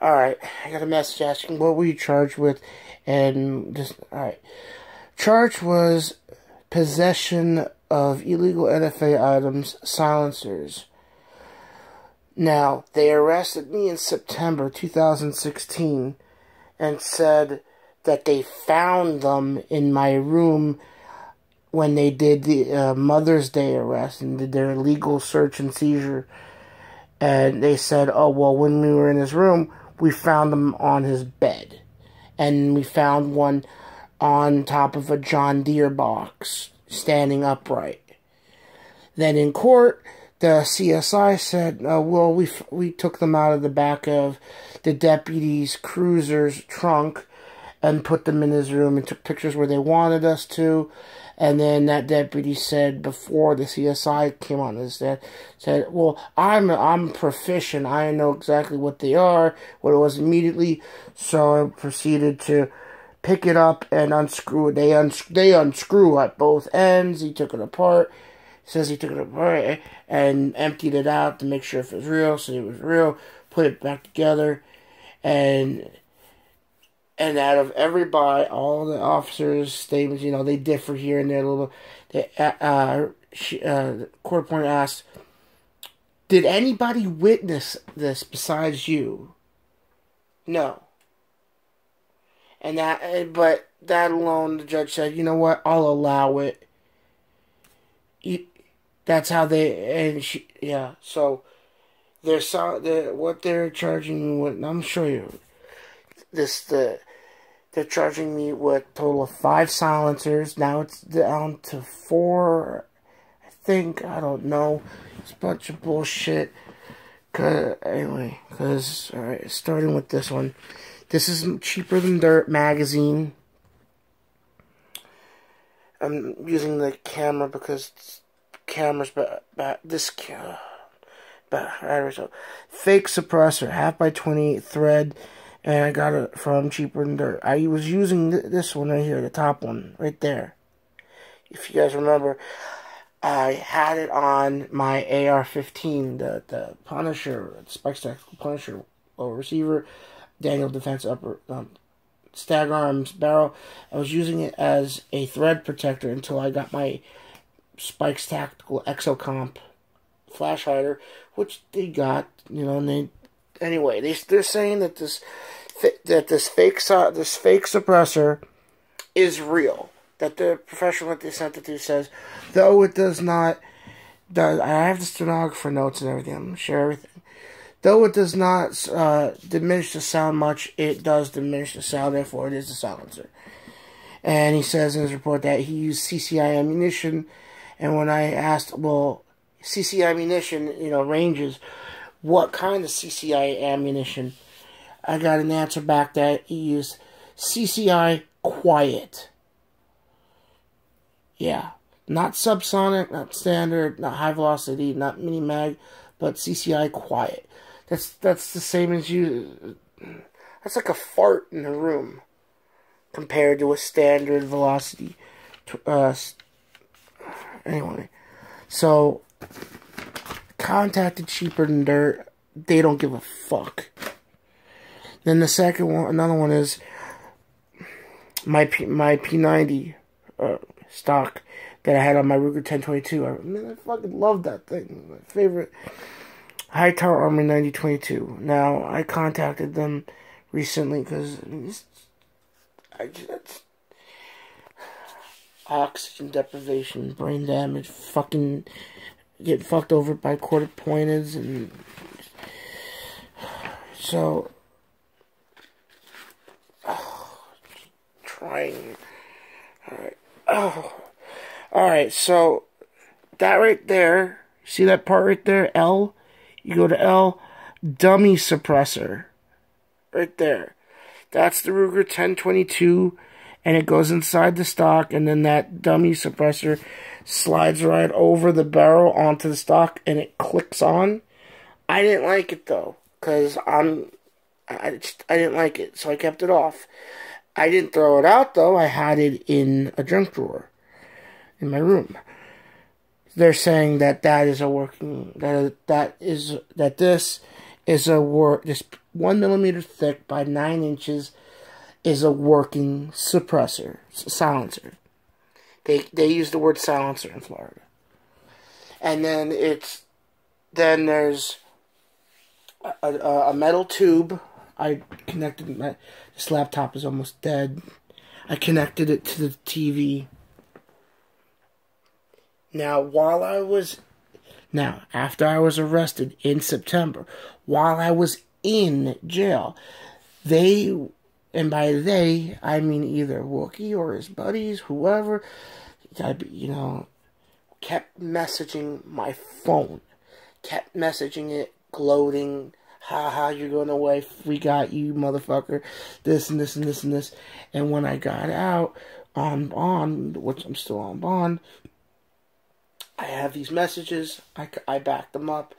Alright, I got a message asking what were you charged with, and just, alright. Charge was possession of illegal NFA items, silencers. Now, they arrested me in September 2016 and said that they found them in my room when they did the Mother's Day arrest and did their illegal search and seizure. And they said, oh, well, when we were in his room, we found them on his bed. And we found one on top of a John Deere box, standing upright. Then in court, the CSI said, well, we took them out of the back of the deputy's cruiser's trunk and put them in his room and took pictures where they wanted us to. And then that deputy said, before the CSI came on this, said, well, I'm proficient. I know exactly what they are, what it was immediately. So I proceeded to pick it up and unscrew it. They unscrew at both ends. He took it apart. Says he took it apart and emptied it out to make sure if it was real. So it was real. Put it back together. And out of everybody, all the officers' statements, they differ here and there a little. The court appointed asked, did anybody witness this besides you? No. But that alone, the judge said, you know what, I'll allow it. That's how so what they're charging me with, I'm sure you, they're charging me with a total of 5 silencers. Now it's down to 4, I think. I don't know. It's a bunch of bullshit. Alright, starting with this one. This is Cheaper Than Dirt magazine. I'm using the camera because camera's fake suppressor, 1/2x20 thread. And I got it from Cheaper Than Dirt. I was using this one right here, the top one, right there. If you guys remember, I had it on my AR-15, the Punisher, Spikes Tactical Punisher receiver, Daniel Defense upper stag arms barrel. I was using it as a thread protector until I got my Spikes Tactical Exocomp flash hider, which they got, and anyway, they're saying that this fake suppressor is real. That the professional that they sent it to says, though it does not, I have the stenographer notes and everything. I'm going to share everything. Though it does not diminish the sound much, it does diminish the sound. Therefore, it is a silencer. And he says in his report that he used CCI ammunition. And when I asked, well, CCI ammunition, ranges, what kind of CCI ammunition, I got an answer back that he used CCI quiet. Yeah. Not subsonic, not standard, not high velocity, not mini mag, but CCI quiet. That's the same as you. That's like a fart in a room compared to a standard velocity. Anyway, so contacted Cheaper Than Dirt. They don't give a fuck. Then the second one, another one is my P90 stock that I had on my Ruger 1022. I fucking love that thing. My favorite High Tower Army 9022. Now, I contacted them recently because oxygen deprivation, brain damage, fucking get fucked over by quarter pointers, and so trying. Alright, so that right there, see that part right there, L? You go to L, dummy suppressor. Right there. That's the Ruger 1022, and it goes inside the stock, and then that dummy suppressor slides right over the barrel onto the stock, and it clicks on. I didn't like it, though, because I didn't like it, so I kept it off. I didn't throw it out, though. I had it in a junk drawer in my room. They're saying that that is a working, that this is just 1 millimeter thick by 9 inches is a working suppressor, silencer. They use the word silencer in Florida. And then there's a metal tube. I connected this laptop is almost dead. I connected it to the TV. Now, after I was arrested in September, while I was in jail, and by they, I mean either Wookie or his buddies, whoever, kept messaging my phone. Kept messaging it, gloating, haha, you're going away, we got you, motherfucker, this and this and this and this. And when I got out on bond, which I'm still on bond, I have these messages, I backed them up,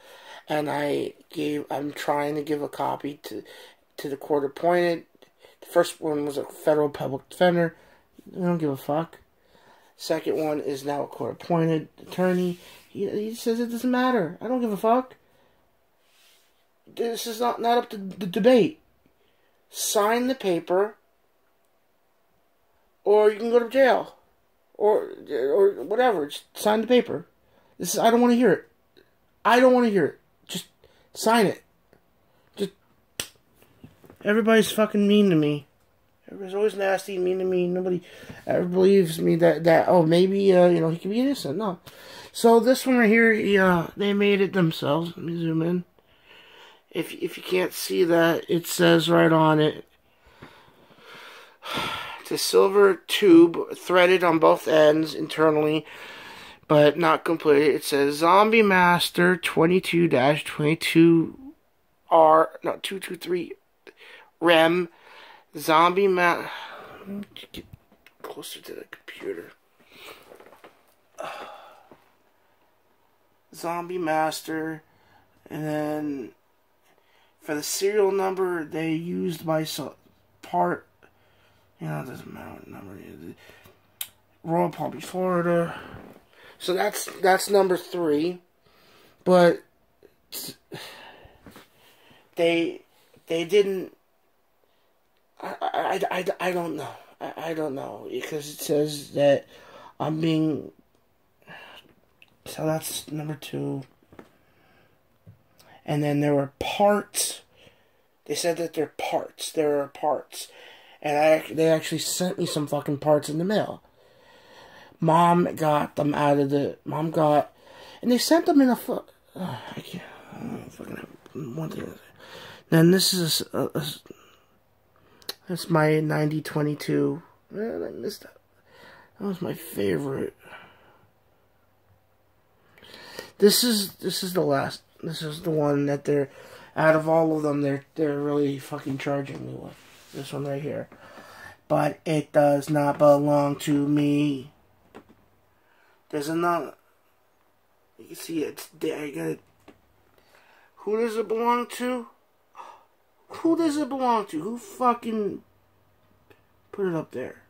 and I'm trying to give a copy to the court appointed. The first one was a federal public defender. I don't give a fuck. Second one is now a court appointed attorney. He says it doesn't matter. I don't give a fuck. This is not up to the debate. Sign the paper, or you can go to jail, or whatever. Just sign the paper. I don't want to hear it. I don't want to hear it. Just sign it. Everybody's fucking mean to me. Everybody's always nasty and mean to me. Nobody ever believes me that maybe, he could be innocent. No. So this one right here, they made it themselves. Let me zoom in. If you can't see that, it says right on it. It's a silver tube threaded on both ends internally, but not completely. It says Zombie Master 22-22R, no, 223 REM. Zombie get closer to the computer. Zombie Master, and then for the serial number they used my part. It doesn't matter what number it is. Royal Palm Beach, Florida. So that's number 3, but they didn't. I don't know. I don't know, because it says that I'm being. So that's number 2. And then there were parts. They said that they're parts. There are parts. And they actually sent me some fucking parts in the mail. Mom got them out of the... And they sent them in a... I can't... I don't fucking have one thing. Then this is that's my 9022. I missed that. That was my favorite. This is the last. This is the one that they're, out of all of them, they're really fucking charging me with. This one right here. But it does not belong to me. There's another. You can see it's there. I got it. Who does it belong to? Who does it belong to? Who fucking put it up there?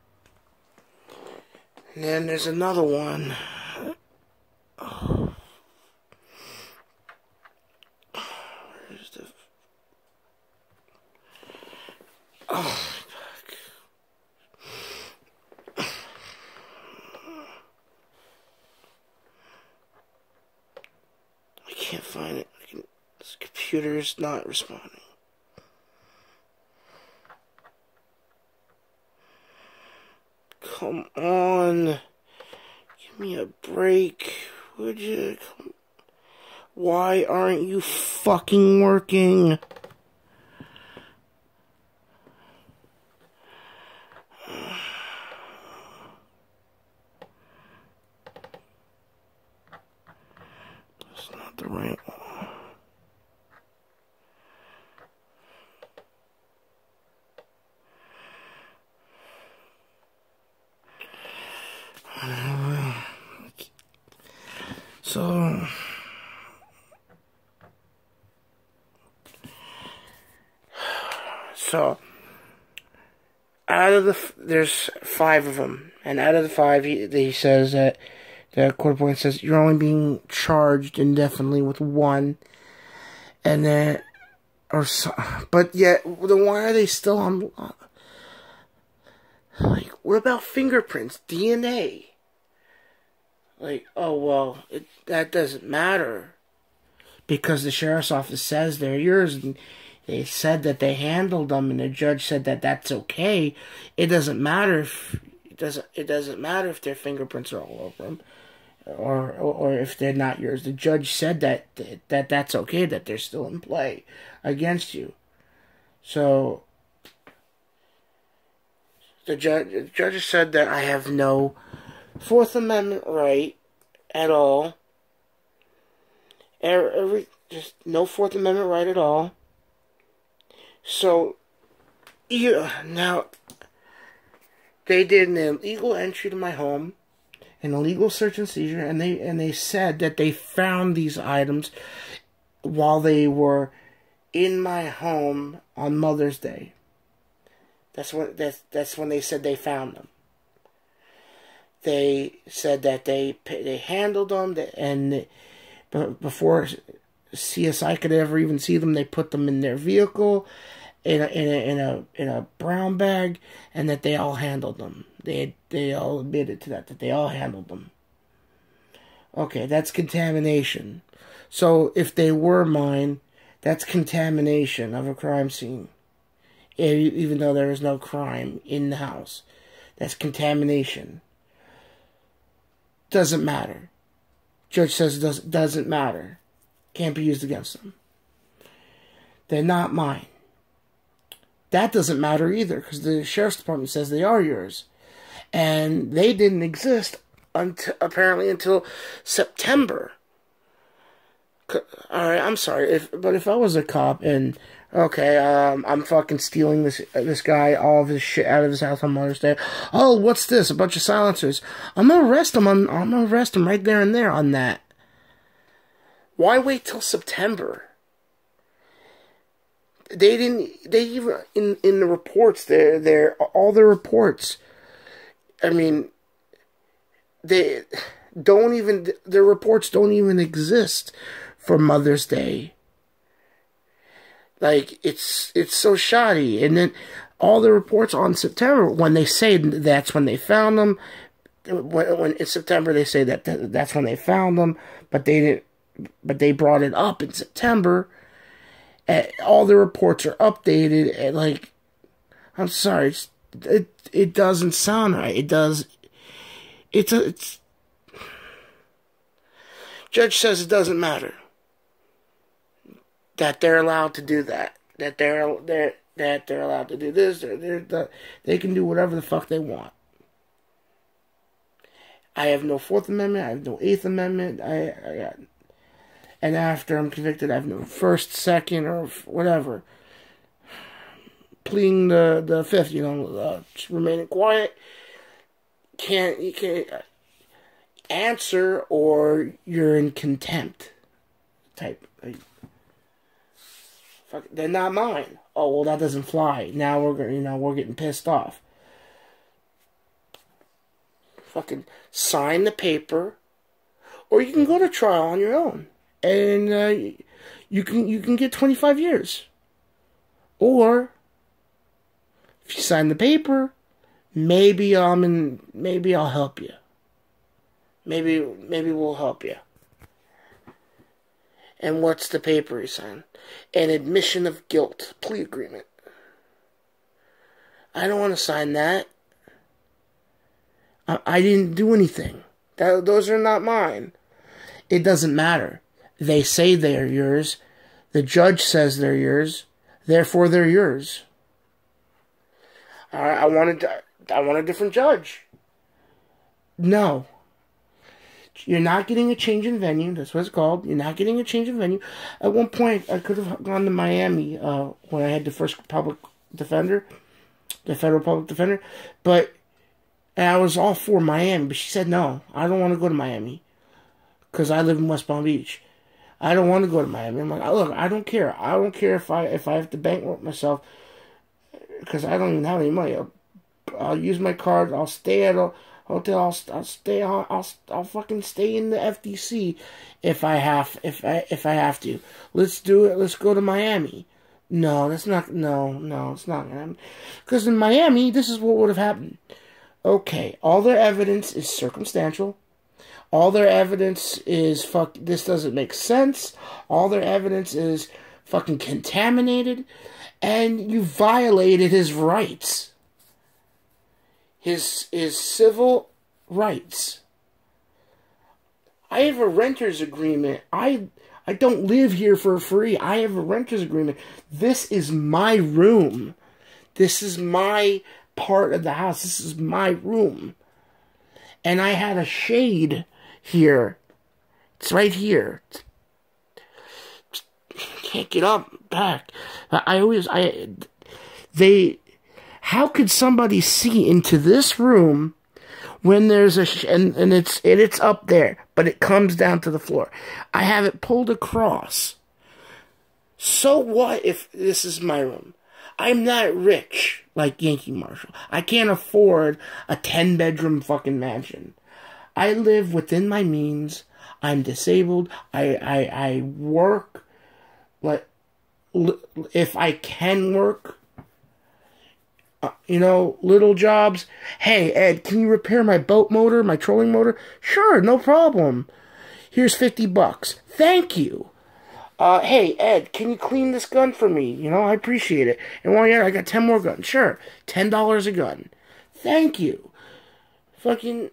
And then there's another one. Oh. Where's the... Oh, fuck. I can't find it. This computer's not responding. Come on. Give me a break. Would you? Why aren't you fucking working? That's not the right one. So out of there's 5 of them, and out of the 5, he says that the court appointed says you're only being charged indefinitely with 1, and then or so, but yet, then why are they still on? Like, what about fingerprints, DNA? Like, oh well, that doesn't matter because the sheriff's office says they're yours, and they said that they handled them, and the judge said that that's okay. It doesn't matter if it doesn't matter if their fingerprints are all over them, or if they're not yours. The judge said that's okay, that they're still in play against you. So the judge said that I have no Fourth Amendment right at all. Just no Fourth Amendment right at all. So, now, they did an illegal entry to my home, an illegal search and seizure, and they said that they found these items while they were in my home on Mother's Day. That's when they said they found them. They said that they handled them, and before CSI could ever even see them, they put them in their vehicle in a brown bag, and that they all handled them. They all admitted to that they all handled them. Okay, that's contamination. So if they were mine, that's contamination of a crime scene. Even though there is no crime in the house. That's contamination. Doesn't matter. Judge says it doesn't matter. Can't be used against them. They're not mine. That doesn't matter either, because the sheriff's department says they are yours. And they didn't exist apparently until September. Alright, I'm sorry, but if I was a cop and, okay, I'm fucking stealing this guy all of his shit out of his house on Mother's Day. Oh, what's this? A bunch of silencers. I'm gonna arrest him right there and there on that. Why wait till September? They even, in the reports, all the reports, I mean, their reports don't even exist for Mother's Day. Like, it's so shoddy. And then all the reports on September, when they say that's when they found them, when in September they say that's when they found them, but they brought it up in September. All the reports are updated, and like, I'm sorry, it doesn't sound right. It does. It's Judge says it doesn't matter. That they're allowed to do that. That they're allowed to do this. They can do whatever the fuck they want. I have no Fourth Amendment. I have no Eighth Amendment. And after I'm convicted, I have no First, Second, or whatever. Pleading the Fifth, just remaining quiet. You can't answer, or you're in contempt. Type. Fuck, they're not mine. Oh well, that doesn't fly. Now we're getting pissed off. Fucking sign the paper, or you can go to trial on your own. And you can get 25 years. Or if you sign the paper, maybe I'll help you. Maybe we'll help you. And what's the paper you sign? An admission of guilt plea agreement. I don't want to sign that. I didn't do anything. Those are not mine. It doesn't matter. They say they're yours. The judge says they're yours. Therefore, they're yours. I want a different judge. No. You're not getting a change in venue. That's what it's called. You're not getting a change in venue. At one point, I could have gone to Miami when I had the first public defender, the federal public defender. But I was all for Miami. But she said, no, I don't want to go to Miami. Because I live in West Palm Beach. I don't want to go to Miami. I'm like, look, I don't care. I don't care if I have to bankrupt myself. Because I don't even have any money. I'll use my card. I'll stay at a hotel. I'll fucking stay in the FTC if I have to. Let's do it. Let's go to Miami. No, that's not. No, it's not. Because in Miami, this is what would have happened. Okay, all their evidence is circumstantial. All their evidence is this doesn't make sense. All their evidence is fucking contaminated. And you violated his rights. His civil rights. I have a renter's agreement. I don't live here for free. I have a renter's agreement. This is my room. This is my part of the house. This is my room. And I had a shade here. It's right here. Can't get up back. How could somebody see into this room when there's and it's up there, but it comes down to the floor? I have it pulled across. So what if this is my room? I'm not rich like Yankee Marshall. I can't afford a 10-bedroom fucking mansion. I live within my means. I'm disabled. I work, like, if I can work, little jobs. Hey, Ed, can you repair my boat motor, my trolling motor? Sure, no problem. Here's $50. Thank you. Hey, Ed, can you clean this gun for me? I appreciate it. And while you're at it, I got 10 more guns. Sure, $10 a gun. Thank you. Fucking,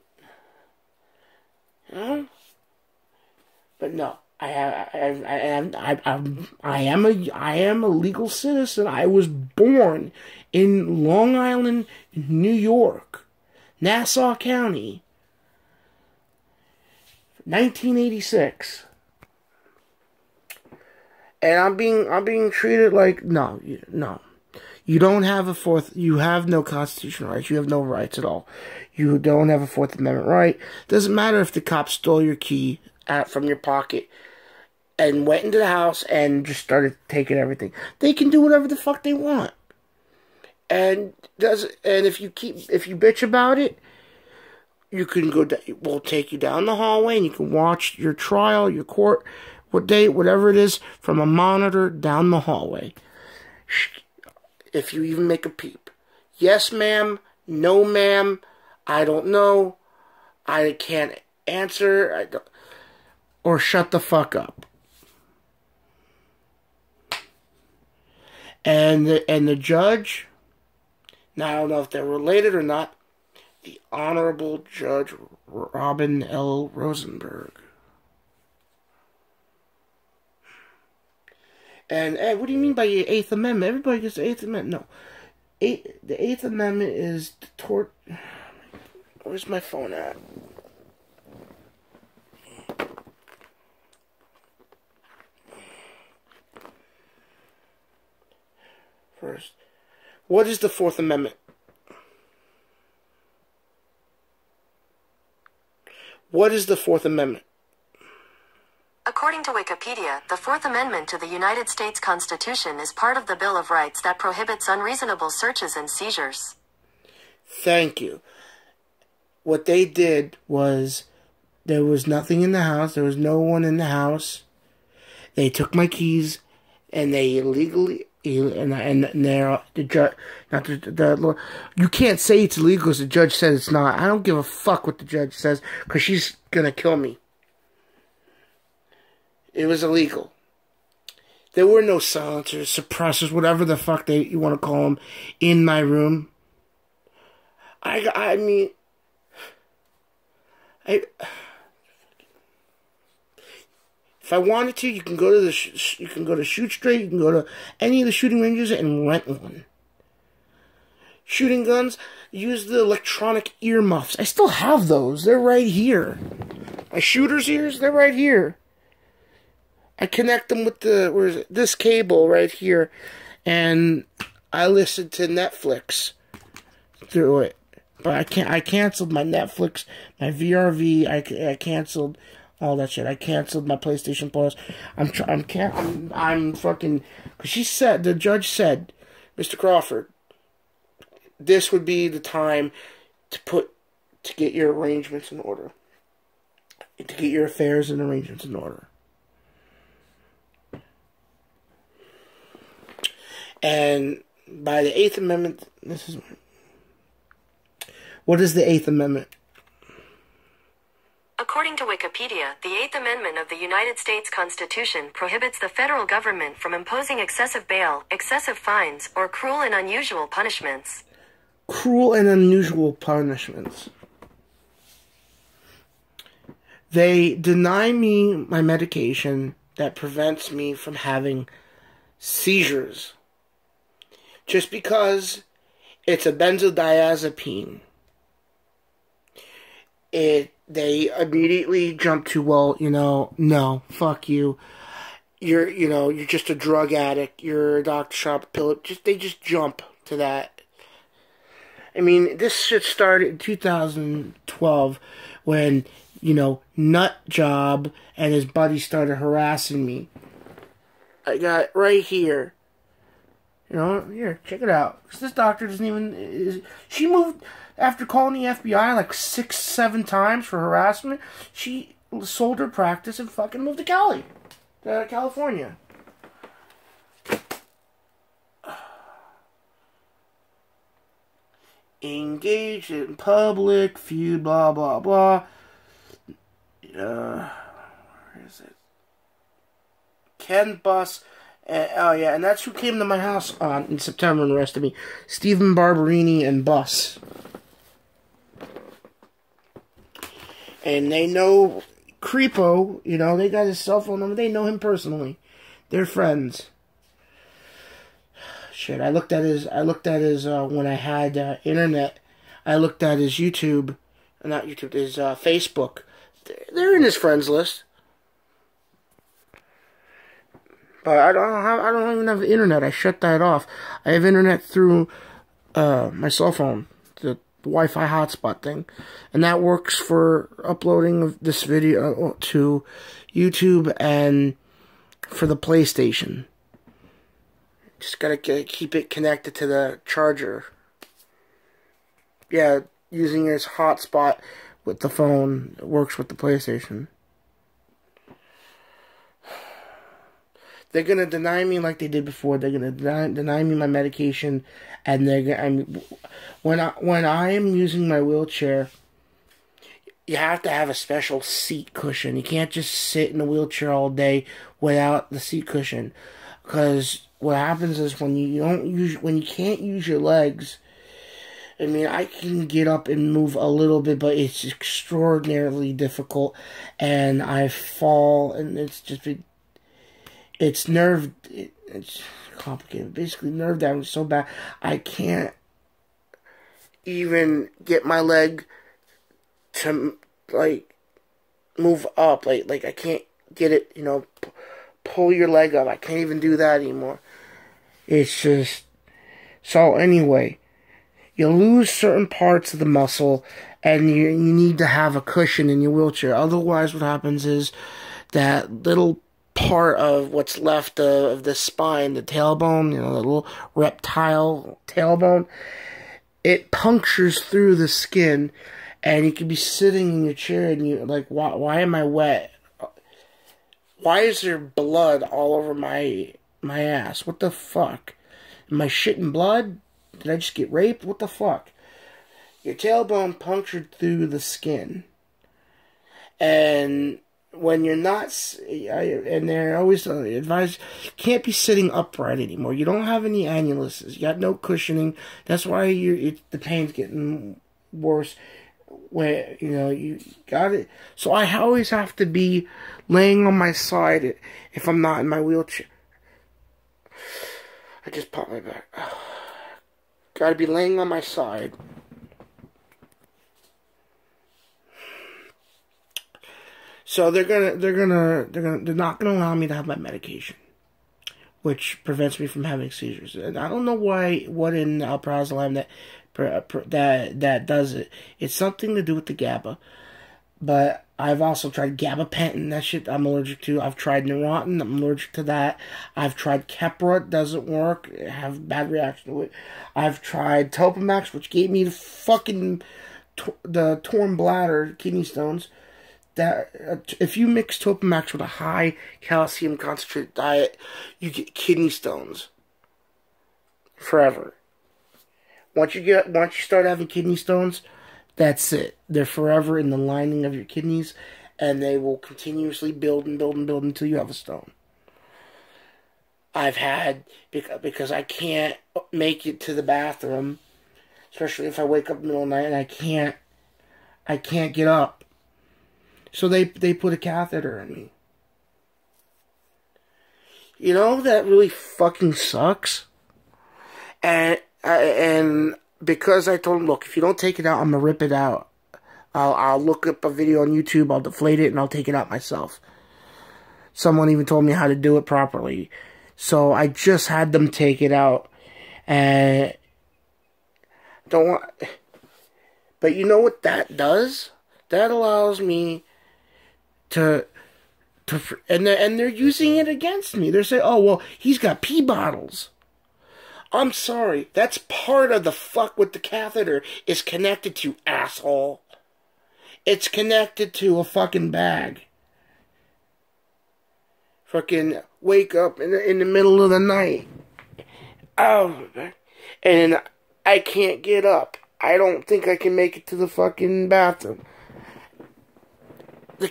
But no, I am a legal citizen. I was born in Long Island, New York, Nassau County, 1986. And I'm being treated like, no. You don't have you have no constitutional rights. You have no rights at all. You don't have a Fourth Amendment right. Doesn't matter if the cops stole your key from your pocket and went into the house and just started taking everything. They can do whatever the fuck they want. And if you bitch about it, you can we'll take you down the hallway and you can watch your trial, your court, whatever it is, from a monitor down the hallway. If you even make a peep. Yes, ma'am. No, ma'am. I don't know. I can't answer. Or shut the fuck up. And the judge, now I don't know if they're related or not, the Honorable Judge Robin L. Rosenberg. And what do you mean by the Eighth Amendment? Everybody gets the Eighth Amendment. No. The Eighth Amendment is where's my phone at? First, what is the Fourth Amendment? What is the Fourth Amendment? According to Wikipedia, the Fourth Amendment to the United States Constitution is part of the Bill of Rights that prohibits unreasonable searches and seizures. Thank you. What they did was, there was nothing in the house. There was no one in the house. They took my keys, and they illegally, the judge, not the you can't say it's illegal because the judge said it's not. I don't give a fuck what the judge says, because she's gonna kill me. It was illegal. There were no silencers, suppressors, whatever the fuck you want to call them, in my room. I mean, if I wanted to, you can go to Shoot Straight, you can go to any of the shooting ranges and rent one. Shooting guns, use the electronic earmuffs. I still have those. They're right here. My shooter's ears, they're right here. I connect them with this cable right here, and I listen to Netflix through it. But I canceled my Netflix, my VRV. I canceled all that shit. I canceled my PlayStation Plus. I'm fucking, because the judge said, Mr. Crawford, this would be the time to get your arrangements in order, to get your affairs and arrangements in order. And by the Eighth Amendment, what is the Eighth Amendment? According to Wikipedia, the Eighth Amendment of the United States Constitution prohibits the federal government from imposing excessive bail, excessive fines, or cruel and unusual punishments. Cruel and unusual punishments. They deny me my medication that prevents me from having seizures. Just because it's a benzodiazepine. They immediately jump to, well, no, fuck you. You're just a drug addict. You're a Dr. Shop pill. They just jump to that. I mean, this shit started in 2012 when, Nut Job and his buddy started harassing me. I got it right here. Here, check it out. 'Cause this doctor doesn't even... She moved... After calling the FBI like 6-7 times for harassment, she sold her practice and fucking moved to California. Engaged in public feud, blah, blah, blah. Where is it? Ken Buss. And that's who came to my house in September and arrested me. Stephen Barberini and Buss. And they know Creepo, they got his cell phone number. They know him personally. They're friends. Shit, I looked at his when I had internet. I looked at his YouTube, not YouTube, his Facebook. They're in his friends list. But I don't even have internet. I shut that off. I have internet through my cell phone, the Wi-Fi hotspot thing, and that works for uploading of this video to YouTube and for the PlayStation. Just gotta keep it connected to the charger. Yeah, using his hotspot with the phone works with the PlayStation. They're gonna deny me like they did before. They're gonna deny me my medication, and when I am using my wheelchair, you have to have a special seat cushion. You can't just sit in a wheelchair all day without the seat cushion, because what happens is when you can't use your legs. I mean, I can get up and move a little bit, but it's extraordinarily difficult, and I fall, and it's complicated. Basically, nerve damage so bad, I can't even get my leg to, move up. Like I can't get it, pull your leg up. I can't even do that anymore. It's just... So, anyway, you lose certain parts of the muscle, and you need to have a cushion in your wheelchair. Otherwise, what happens is that little part of what's left of the spine, the tailbone, the little reptile tailbone, it punctures through the skin, and you could be sitting in your chair and you're like, why am I wet? Why is there blood all over my ass? What the fuck? Am I shitting blood? Did I just get raped? What the fuck? Your tailbone punctured through the skin. And when you're not, and they're always advised, can't be sitting upright anymore. You don't have any annuluses. You got no cushioning. That's why the pain's getting worse. Where, you got it. So I always have to be laying on my side if I'm not in my wheelchair. I just popped my back. Gotta be laying on my side. So they're not gonna allow me to have my medication, which prevents me from having seizures. And I don't know what in alprazolam that does it. It's something to do with the GABA. But I've also tried gabapentin. That shit I'm allergic to. I've tried Neurontin. I'm allergic to that. I've tried Keppra. It doesn't work. I have a bad reaction to it. I've tried Topamax, which gave me the torn bladder, kidney stones. That if you mix Topamax with a high calcium concentrated diet, you get kidney stones. forever. Once you start having kidney stones, that's it. They're forever in the lining of your kidneys, and they will continuously build and build and build until you have a stone. I've had, because I can't make it to the bathroom, especially if I wake up in the middle of the night and I can't get up. So they put a catheter in me. You know, that really fucking sucks. And because I told him, look, if you don't take it out, I'm going to rip it out. I'll look up a video on YouTube, I'll deflate it, and I'll take it out myself. Someone even told me how to do it properly. So I just had them take it out. And but you know what that does? That allows me to and they're using it against me. They're saying, oh, well, he's got pee bottles. I'm sorry. That's part of the fuck with the catheter is connected to, asshole. It's connected to a fucking bag. Fucking wake up in the middle of the night. Oh, and I can't get up. I don't think I can make it to the fucking bathroom.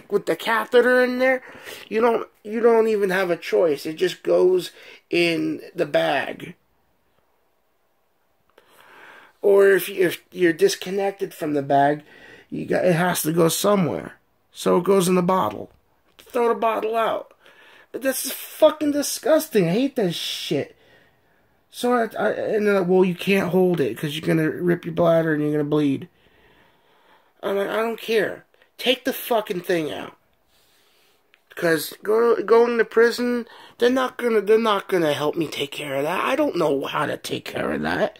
With the catheter in there, you don't even have a choice. It just goes in the bag. Or if you're disconnected from the bag, it has to go somewhere. So it goes in the bottle. Throw the bottle out. But that's fucking disgusting. I hate that shit. So and they're like, well, you can't hold it because you're gonna rip your bladder and you're gonna bleed. I'm like, I don't care. Take the fucking thing out. Because going to prison, they're not gonna help me take care of that. I don't know how to take care of that.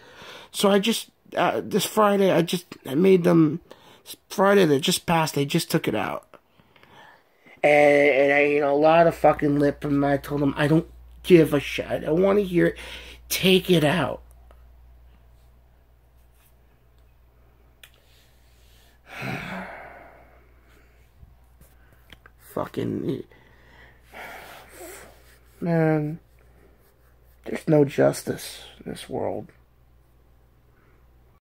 So I just this Friday I made them. Friday that just passed, they just took it out. And I, a lot of fucking lip from them. I told them, I don't give a shit. I don't want to hear it. Take it out. Fucking... Man. There's no justice in this world.